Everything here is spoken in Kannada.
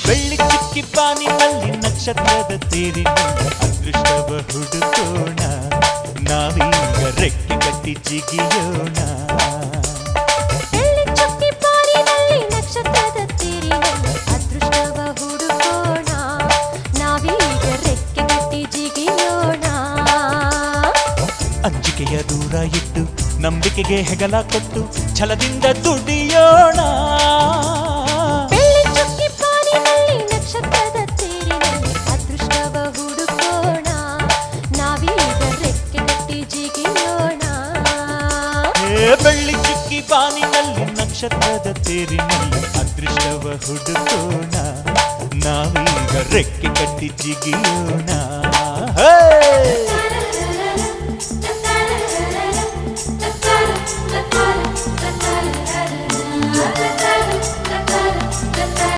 ಬೆಳ್ಳಿ ಚಿಕ್ಕಿ ಪಾನಿನಲ್ಲಿ ನಕ್ಷತ್ರದ ತೇರಿನಿಂದ ಅದೃಷ್ಟವ ಹುಡುಕೋಣ ನಾವೀಗ ರೆಕ್ಕೆ ಕಟ್ಟಿ ಜಿಗಿಯೋಣ ಬೆಳ್ಳಿ ಚಿಕ್ಕಿ ಪಾನಿನಲ್ಲಿ ನಕ್ಷತ್ರದ ತೇರಿನಿಂದ ಅದೃಷ್ಟವ ಹುಡುಕೋಣ ನಾವೀಗ ರೆಕ್ಕೆ ಕಟ್ಟಿ ಜಿಗಿಯೋಣ ಅಂಜಿಕೆಯ ದೂರ ಇಟ್ಟು ನಂಬಿಕೆಗೆ ಹೆಗಲ ಕೊಟ್ಟು ಛಲದಿಂದ ದುಡಿಯೋಣ ನಕ್ಷತ್ರದ ತೇರಿನಲ್ಲಿ ಅದೃಷ್ಟವ ಹುಡುಕೋಣ ನಾವೀಗ ರೆಕ್ಕೆ ಕಟ್ಟಿ ಜಿಗಿಯೋಣ ಬೆಳ್ಳಿ ಚಿಕ್ಕಿ ಪಾನಿನಲ್ಲಿ ನಕ್ಷತ್ರದ ತೇರಿನಲ್ಲಿ ಅದೃಷ್ಟವ ಹುಡುಕೋಣ ನಾವೀಗ ರೆಕ್ಕೆ ಕಟ್ಟಿ ಜಿಗಿಯೋಣ